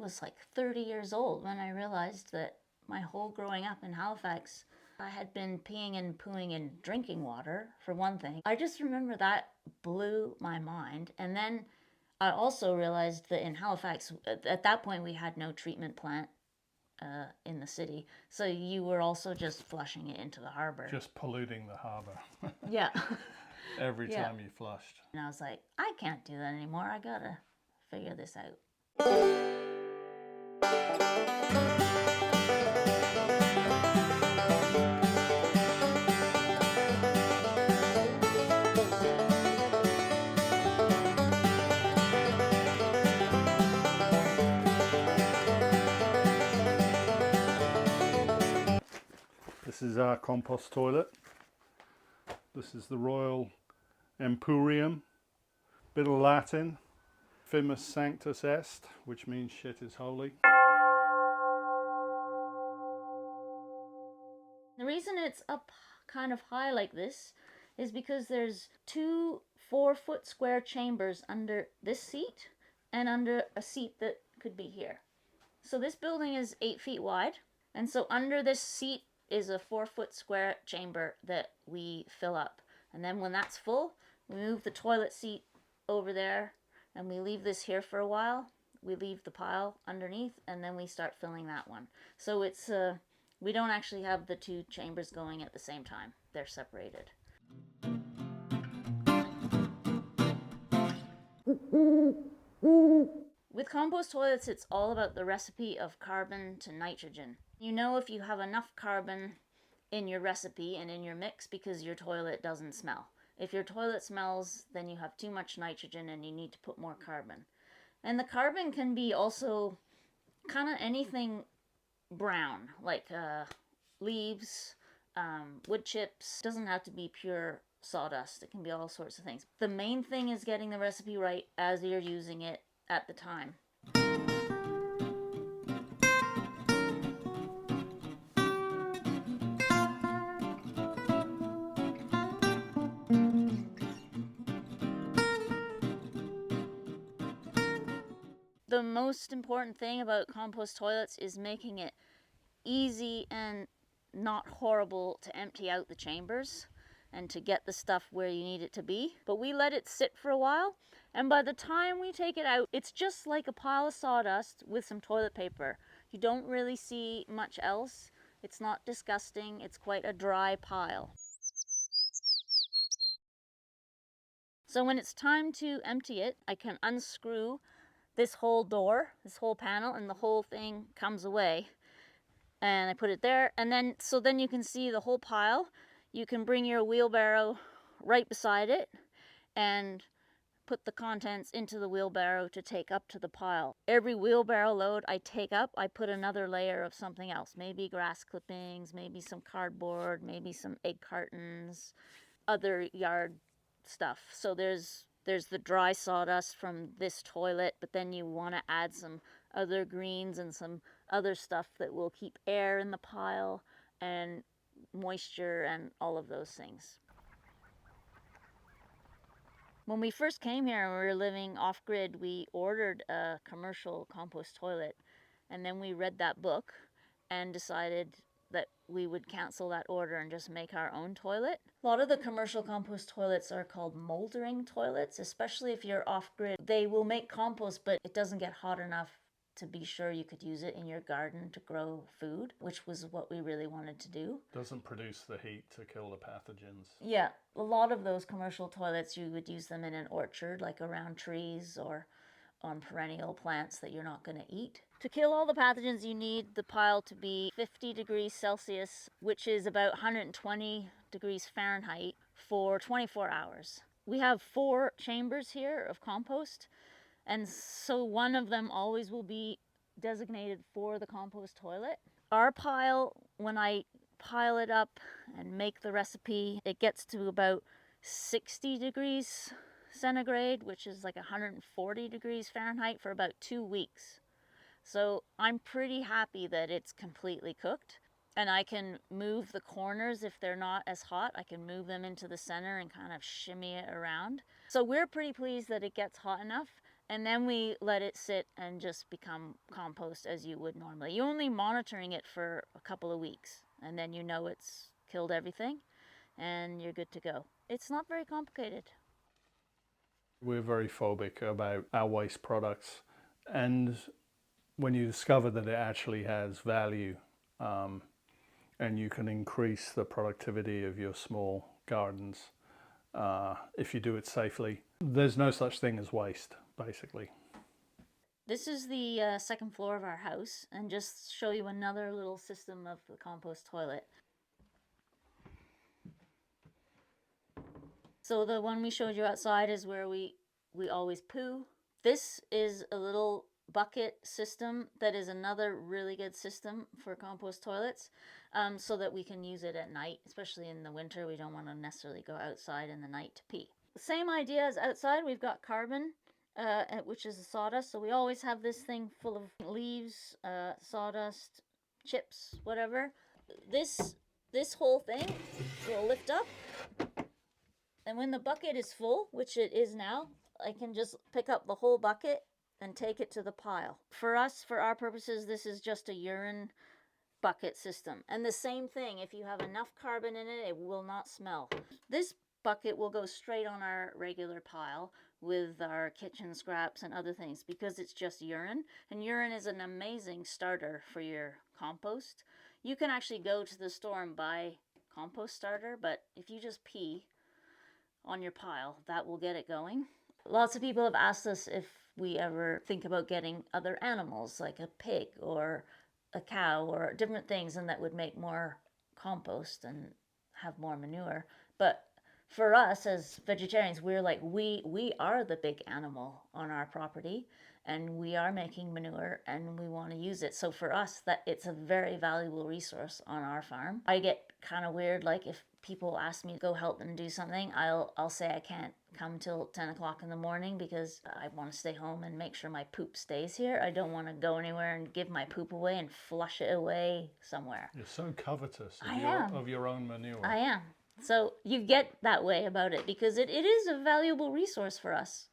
was like 30 years old when I realized that my whole growing up in Halifax, I had been peeing and pooing in drinking water, for one thing. I just remember that blew my mind. And then I also realized that in Halifax, at that point, we had no treatment plant in the city. So you were also just flushing it into the harbor. Just polluting the harbor. Yeah. Every time you flushed. And I was like, I can't do that anymore. I gotta figure this out. This is our compost toilet. This is the Royal Emporium. Bit of Latin. Fimus sanctus est, which means shit is holy. The reason it's up kind of high like this is because there's 2 4-foot square chambers under this seat and under a seat that could be here. So this building is 8 feet wide, and so under this seat is a 4-foot square chamber that we fill up. And then when that's full, we move the toilet seat over there and we leave this here for a while. We leave the pile underneath and then we start filling that one. So it's we don't actually have the 2 chambers going at the same time. They're separated. With compost toilets, it's all about the recipe of carbon to nitrogen. You know if you have enough carbon in your recipe and in your mix because your toilet doesn't smell. If your toilet smells, then you have too much nitrogen and you need to put more carbon. And the carbon can be also kind of anything brown, like leaves, wood chips. It doesn't have to be pure sawdust. It can be all sorts of things. The main thing is getting the recipe right as you're using it at the time. The most important thing about compost toilets is making it easy and not horrible to empty out the chambers and to get the stuff where you need it to be. But we let it sit for a while, and by the time we take it out, it's just like a pile of sawdust with some toilet paper. You don't really see much else. It's not disgusting. It's quite a dry pile. So when it's time to empty it, I can unscrew this whole door, this whole panel, and the whole thing comes away. And I put it there, and then so then you can see the whole pile. You can bring your wheelbarrow right beside it and put the contents into the wheelbarrow to take up to the pile. Every wheelbarrow load I take up, I put another layer of something else. Maybe grass clippings, maybe some cardboard, maybe some egg cartons, other yard stuff. So there's the dry sawdust from this toilet, but then you want to add some other greens and some other stuff that will keep air in the pile and moisture and all of those things. When we first came here and we were living off-grid, we ordered a commercial compost toilet, and then we read that book and decided that we would cancel that order and just make our own toilet. A lot of the commercial compost toilets are called moldering toilets, especially if you're off-grid. They will make compost, but it doesn't get hot enough to be sure you could use it in your garden to grow food, which was what we really wanted to do. Doesn't produce the heat to kill the pathogens. Yeah, a lot of those commercial toilets, you would use them in an orchard, like around trees or on perennial plants that you're not going to eat. To kill all the pathogens, you need the pile to be 50 degrees Celsius, which is about 120 degrees Fahrenheit, for 24 hours. We have 4 chambers here of compost, and so one of them always will be designated for the compost toilet. Our pile, when I pile it up and make the recipe, it gets to about 60 degrees centigrade, which is like 140 degrees Fahrenheit, for about 2 weeks. So I'm pretty happy that it's completely cooked, and I can move the corners if they're not as hot. I can move them into the center and kind of shimmy it around. So we're pretty pleased that it gets hot enough, And then we let it sit and just become compost as you would normally. You're only monitoring it for a couple of weeks, and then you know it's killed everything and you're good to go. It's not very complicated. We're very phobic about our waste products, and when you discover that it actually has value, and you can increase the productivity of your small gardens if you do it safely, there's no such thing as waste, basically. This is the second floor of our house, and just show you another little system of the compost toilet. So the one we showed you outside is where we always poo. This is a little bucket system that is another really good system for compost toilets, so that we can use it at night, especially in the winter. We don't want to necessarily go outside in the night to pee. Same idea as outside. We've got carbon, which is a sawdust. So we always have this thing full of leaves, sawdust, chips, whatever. This whole thing will lift up, and when the bucket is full, which it is now, I can just pick up the whole bucket and take it to the pile. For us, for our purposes, this is just a urine bucket system. And the same thing, if you have enough carbon in it, it will not smell. This bucket will go straight on our regular pile with our kitchen scraps and other things, because it's just urine. And urine is an amazing starter for your compost. You can actually go to the store and buy compost starter, but if you just pee on your pile, that will get it going. Lots of people have asked us if we ever think about getting other animals, like a pig or a cow or different things, and that would make more compost and have more manure. But for us as vegetarians, we're like, we are the big animal on our property, and we are making manure and we want to use it. So for us, that it's a very valuable resource on our farm. I get kind of weird, like if people ask me to go help them do something, I'll say I can't come till 10 o'clock in the morning because I want to stay home and make sure my poop stays here. I don't want to go anywhere and give my poop away and flush it away somewhere. You're so covetous of your own manure. I am. So you get that way about it because it is a valuable resource for us.